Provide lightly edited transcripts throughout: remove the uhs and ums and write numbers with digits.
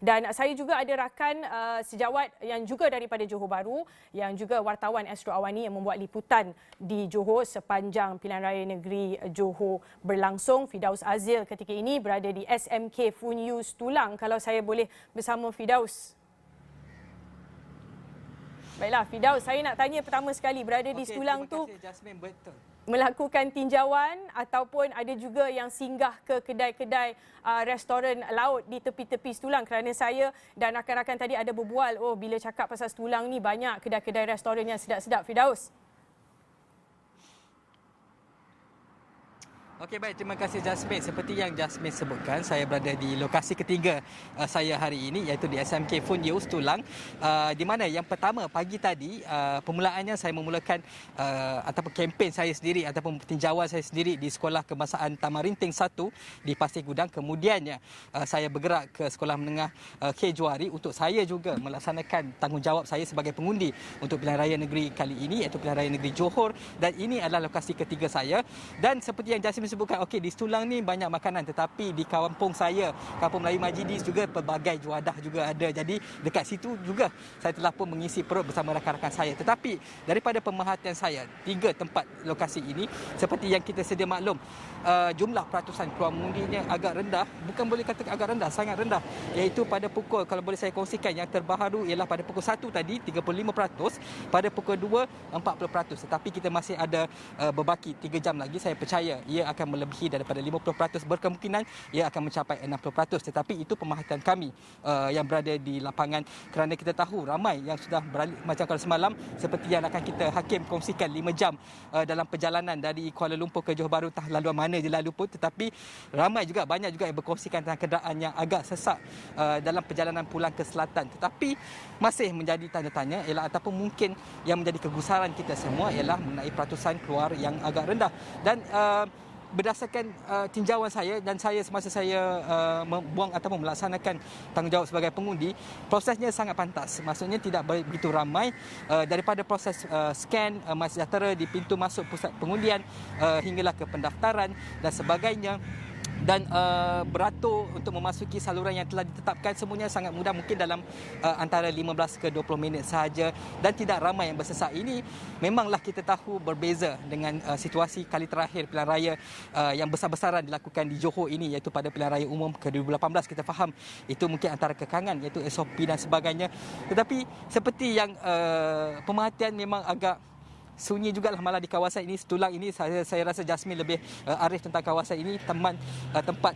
Dan saya juga ada rakan sejawat yang juga daripada Johor Bahru yang juga wartawan Astro Awani yang membuat liputan di Johor sepanjang Pilihan Raya Negeri Johor berlangsung. Firdaus Azil ketika ini berada di SMK FUNYUS Tulang. Kalau saya boleh bersama Firdaus. Baiklah Firdaus, saya nak tanya pertama sekali, berada di Tulang tu Jasmine, betul. Melakukan tinjauan ataupun ada juga yang singgah ke kedai-kedai restoran laut di tepi-tepi Tulang, kerana saya dan rakan-rakan tadi ada berbual, bila cakap pasal Tulang ni banyak kedai-kedai restoran yang sedap-sedap. Firdaus. Okey, baik, terima kasih Jasmine. Seperti yang Jasmine sebutkan, saya berada di lokasi ketiga saya hari ini, iaitu di SMK FUNYUS Tulang, di mana yang pertama pagi tadi permulaannya saya memulakan ataupun kempen saya sendiri ataupun tinjauan saya sendiri di Sekolah Kebangsaan Tamarinting 1 di Pasir Gudang. Kemudiannya saya bergerak ke Sekolah Menengah K. Juari untuk saya juga melaksanakan tanggungjawab saya sebagai pengundi untuk Pilihan Raya Negeri kali ini, iaitu Pilihan Raya Negeri Johor, dan ini adalah lokasi ketiga saya. Dan seperti yang Jasmine sebutkan, okey, di Tulang ni banyak makanan, tetapi di kampung saya, Kampung Melayu Majidis, juga pelbagai juadah juga ada. Jadi dekat situ juga saya telah pun mengisi perut bersama rakan-rakan saya. Tetapi daripada pemerhatian saya, 3 tempat lokasi ini, seperti yang kita sedia maklum, jumlah peratusan keluar mengundinya agak rendah. Bukan boleh kata agak rendah, sangat rendah. Iaitu pada pukul, kalau boleh saya kongsikan, yang terbaru ialah pada pukul 1 tadi 35%, pada pukul 2 40%. Tetapi kita masih ada berbaki 3 jam lagi. Saya percaya ia akan melebihi daripada 50%, berkemungkinan ia akan mencapai 60%. Tetapi itu pemerhatian kami yang berada di lapangan, kerana kita tahu ramai yang sudah beralih, macam kalau semalam seperti yang akan kita Hakim kongsikan 5 jam dalam perjalanan dari Kuala Lumpur ke Johor Bahru, entah laluan mana je lalu pun, tetapi ramai juga, banyak juga yang berkongsikan tentang kenderaan yang agak sesak dalam perjalanan pulang ke selatan. Tetapi masih menjadi tanda tanya ialah, ataupun mungkin yang menjadi kegusaran kita semua ialah mengenai peratusan keluar yang agak rendah. Dan berdasarkan tinjauan saya dan saya semasa saya membuang ataupun melaksanakan tanggungjawab sebagai pengundi, prosesnya sangat pantas. Maksudnya tidak begitu ramai daripada proses scan MySejahtera di pintu masuk pusat pengundian hinggalah ke pendaftaran dan sebagainya, dan beratur untuk memasuki saluran yang telah ditetapkan. Semuanya sangat mudah, mungkin dalam antara 15 ke 20 minit sahaja, dan tidak ramai yang bersesak. Ini memanglah kita tahu berbeza dengan situasi kali terakhir pilihan raya yang besar-besaran dilakukan di Johor ini, iaitu pada pilihan raya umum ke 2018. Kita faham itu mungkin antara kekangan, iaitu SOP dan sebagainya. Tetapi seperti yang pemerhatian memang agak sunyi jugalah malah di kawasan ini. Tulang ini saya rasa Jasmine lebih arif tentang kawasan ini. Tempat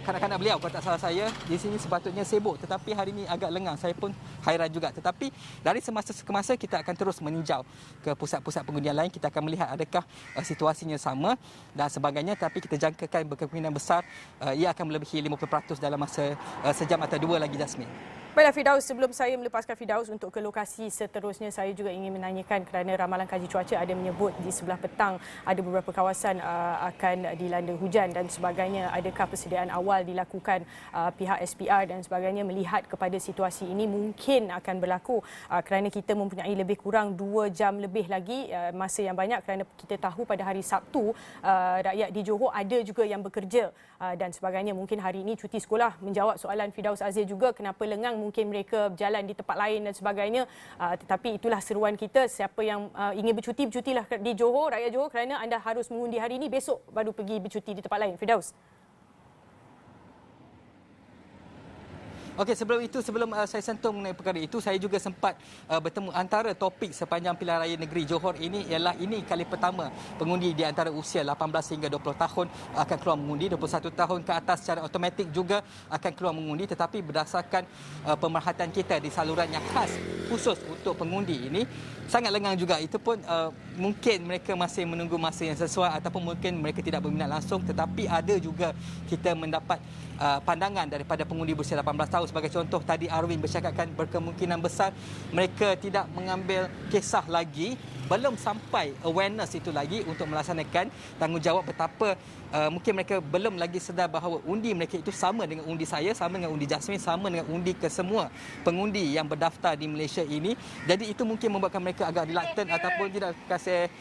kanak-kanak beliau, kalau tak salah saya, di sini sepatutnya sibuk, tetapi hari ini agak lengang. Saya pun hairan juga. Tetapi dari semasa ke masa kita akan terus meninjau ke pusat-pusat pengundian lain. Kita akan melihat adakah situasinya sama dan sebagainya. Tapi kita jangkakan berkemungkinan besar ia akan melebihi 50% dalam masa sejam atau 2 lagi, Jasmine. Baiklah Firdaus, sebelum saya melepaskan Firdaus untuk ke lokasi seterusnya, saya juga ingin menanyakan, kerana ramalan kaji cuaca ada menyebut di sebelah petang ada beberapa kawasan akan dilanda hujan dan sebagainya. Adakah persediaan awal dilakukan pihak SPR dan sebagainya melihat kepada situasi ini mungkin akan berlaku, kerana kita mempunyai lebih kurang 2 jam lebih lagi masa yang banyak, kerana kita tahu pada hari Sabtu rakyat di Johor ada juga yang bekerja dan sebagainya. Mungkin hari ini cuti sekolah. Menjawab soalan Firdaus Azil juga, kenapa lengang, mungkin mereka berjalan di tempat lain dan sebagainya. Tetapi itulah seruan kita, siapa yang ingin bercuti, bercutilah di Johor, rakyat Johor, kerana anda harus mengundi hari ini, besok baru pergi bercuti di tempat lain. Firdaus. Okey, sebelum saya sentuh mengenai perkara itu, saya juga sempat bertemu antara topik sepanjang pilihan raya negeri Johor ini ialah ini kali pertama pengundi di antara usia 18 hingga 20 tahun akan keluar mengundi, 21 tahun ke atas secara automatik juga akan keluar mengundi. Tetapi berdasarkan pemerhatian kita di saluran yang khas khusus untuk pengundi ini, sangat lengang juga. Itu pun mungkin mereka masih menunggu masa yang sesuai ataupun mungkin mereka tidak berminat langsung. Tetapi ada juga kita mendapat pandangan daripada pengundi berusia 18 tahun. Sebagai contoh, tadi Arwin bercakapkan berkemungkinan besar mereka tidak mengambil kisah lagi belum sampai awareness itu lagi untuk melaksanakan tanggungjawab betapa mungkin mereka belum lagi sedar bahawa undi mereka itu sama dengan undi saya, sama dengan undi Jasmine, sama dengan undi kesemua pengundi yang berdaftar di Malaysia ini. Jadi itu mungkin membuatkan mereka agak reluctant ataupun tidak kasih.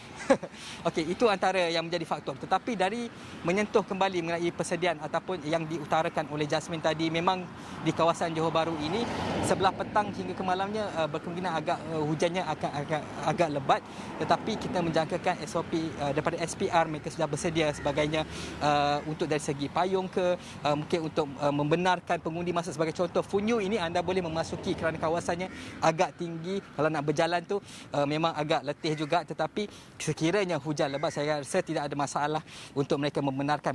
Okey, itu antara yang menjadi faktor. Tetapi dari menyentuh kembali mengenai persediaan ataupun yang diutarakan oleh Jasmine tadi, memang di kawasan Johor Bahru ini sebelah petang hingga ke malamnya berkemungkinan hujannya akan agak lebat, tetapi kita menjangkakan SOP daripada SPR mereka sudah bersedia sebagainya untuk dari segi payung mungkin untuk membenarkan pengundi masuk. Sebagai contoh, Funyu ini anda boleh memasuki kerana kawasannya agak tinggi. Kalau nak berjalan tu memang agak letih juga, tetapi sekiranya hujan lebat saya rasa tidak ada masalah untuk mereka membenarkan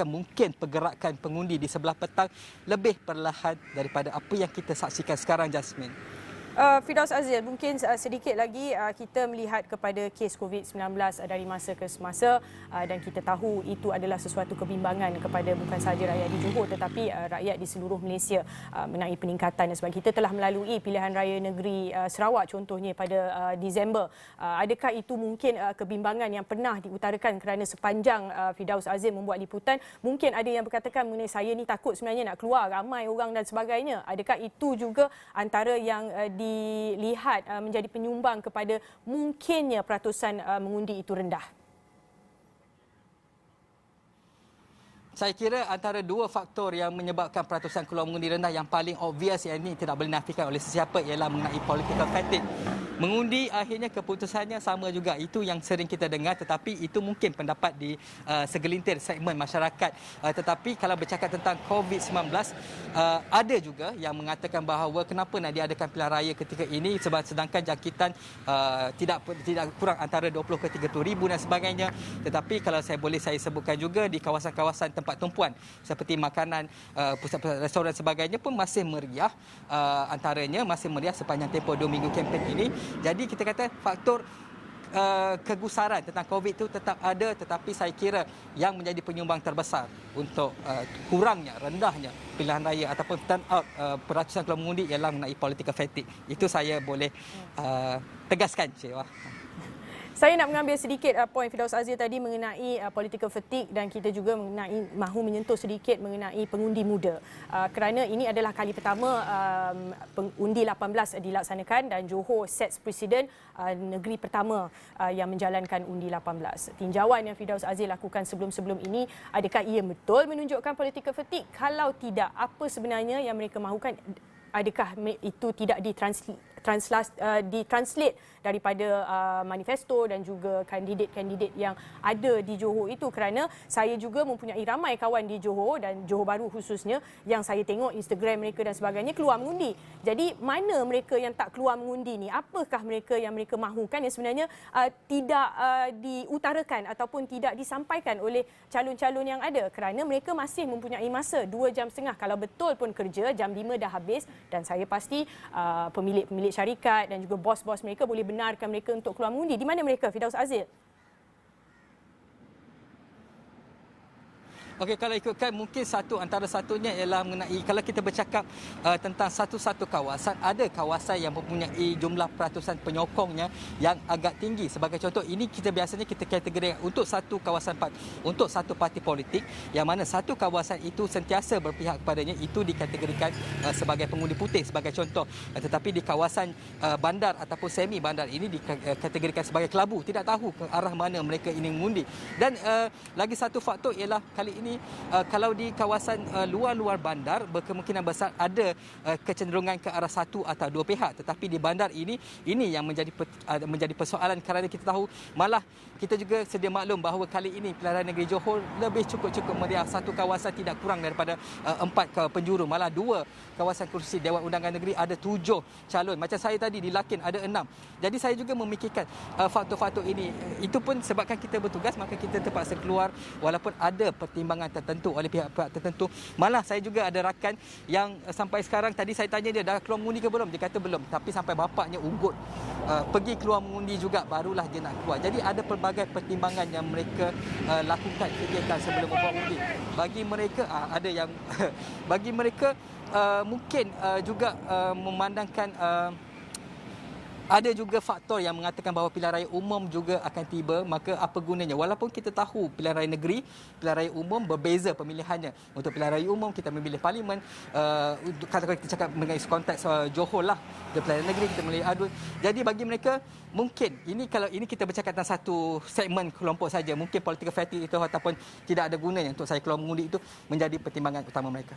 mungkin pergerakan pengundi di sebelah petang lebih perlahan daripada apa yang kita saksikan sekarang, Jasmine. Firdaus Azil, mungkin sedikit lagi kita melihat kepada kes COVID-19 dari masa ke semasa dan kita tahu itu adalah sesuatu kebimbangan kepada bukan sahaja rakyat di Johor tetapi rakyat di seluruh Malaysia mengenai peningkatan dan sebagainya. Kita telah melalui pilihan raya negeri Sarawak contohnya pada Disember. Adakah itu mungkin kebimbangan yang pernah diutarakan kerana sepanjang Firdaus Azil membuat liputan, mungkin ada yang berkatakan mengenai saya ni takut sebenarnya nak keluar, ramai orang dan sebagainya. Adakah itu juga antara yang dilihat menjadi penyumbang kepada mungkinnya peratusan mengundi itu rendah? Saya kira antara dua faktor yang menyebabkan peratusan keluar mengundi rendah yang paling obvious yang ini tidak boleh nafikan oleh sesiapa ialah mengenai political fatigue. Mengundi akhirnya keputusannya sama juga. Itu yang sering kita dengar, tetapi itu mungkin pendapat di segelintir segmen masyarakat. Tetapi kalau bercakap tentang COVID-19, ada juga yang mengatakan bahawa kenapa nak diadakan pilihan raya ketika ini sebab sedangkan jangkitan tidak kurang antara 20 ke 30 ribu dan sebagainya. Tetapi kalau saya sebutkan juga di kawasan-kawasan tempat tumpuan seperti makanan, pusat-pusat restoran sebagainya pun masih meriah, antaranya masih meriah sepanjang tempoh 2 minggu kempen ini. Jadi kita kata faktor kegusaran tentang COVID itu tetap ada, tetapi saya kira yang menjadi penyumbang terbesar untuk kurangnya, rendahnya pilihan raya ataupun turnout peratusan keluar mengundi ialah mengenai political fatigue. Itu saya boleh tegaskan, Cik Wah. Saya nak mengambil sedikit poin Firdaus Azil tadi mengenai political fatigue dan kita juga mahu menyentuh sedikit mengenai pengundi muda. Kerana ini adalah kali pertama undi 18 dilaksanakan dan Johor sets presiden negeri pertama yang menjalankan undi 18. Tinjauan yang Firdaus Azil lakukan sebelum-sebelum ini, adakah ia betul menunjukkan political fatigue? Kalau tidak, apa sebenarnya yang mereka mahukan? Adakah itu tidak ditranslate daripada manifesto dan juga kandidat-kandidat yang ada di Johor itu? Kerana saya juga mempunyai ramai kawan di Johor dan Johor Bahru khususnya yang saya tengok Instagram mereka dan sebagainya keluar mengundi. Jadi mana mereka yang tak keluar mengundi ni? Apakah mereka yang mereka mahukan yang sebenarnya tidak diutarakan ataupun tidak disampaikan oleh calon-calon yang ada? Kerana mereka masih mempunyai masa 2 jam setengah. Kalau betul pun kerja jam 5 dah habis, dan saya pasti pemilik-pemilik syarikat dan juga bos-bos mereka boleh benarkan mereka untuk keluar mengundi. Di mana mereka, Firdaus Azil? Okey, kalau ikutkan mungkin antara satunya ialah mengenai kalau kita bercakap tentang satu-satu kawasan, ada kawasan yang mempunyai jumlah peratusan penyokongnya yang agak tinggi. Sebagai contoh, ini biasanya kita kategorikan untuk satu kawasan, untuk satu parti politik yang mana satu kawasan itu sentiasa berpihak kepadanya, itu dikategorikan sebagai pengundi putih sebagai contoh. Tetapi di kawasan bandar ataupun semi bandar ini dikategorikan sebagai kelabu, tidak tahu ke arah mana mereka ingin mengundi. Dan lagi satu faktor ialah kali ini kalau di kawasan luar-luar bandar berkemungkinan besar ada kecenderungan ke arah satu atau dua pihak, tetapi di bandar ini yang menjadi persoalan kerana kita tahu, malah kita juga sedia maklum bahawa kali ini pilihan raya negeri Johor lebih cukup meriah. Satu kawasan tidak kurang daripada 4 penjuru, malah 2 kawasan kerusi Dewan Undangan Negeri ada 7 calon. Macam saya tadi di Lakin ada 6. Jadi saya juga memikirkan faktor-faktor ini. Itu pun sebabkan kita bertugas, maka kita terpaksa keluar walaupun ada pertimbangan tertentu oleh pihak-pihak tertentu. Malah saya juga ada rakan yang sampai sekarang, tadi saya tanya dia dah keluar mengundi ke belum? Dia kata belum, tapi sampai bapaknya ugut pergi keluar mengundi juga barulah dia nak keluar. Jadi ada pelbagai pertimbangan yang mereka lakukan kegiatan sebelum membuat undi. Bagi mereka ada yang bagi mereka mungkin juga memandangkan Ada juga faktor yang mengatakan bahawa pilihan raya umum juga akan tiba, maka apa gunanya? Walaupun kita tahu pilihan raya negeri, pilihan raya umum berbeza pemilihannya. Untuk pilihan raya umum kita memilih parlimen, katakan kita cakap mengenai konteks Johor lah, di pilihan raya negeri kita memilih adun. Jadi bagi mereka mungkin kalau ini kita bercakap tentang satu segmen kelompok saja, mungkin political fatigue itu ataupun tidak ada gunanya untuk saya keluar mengundi itu menjadi pertimbangan utama mereka.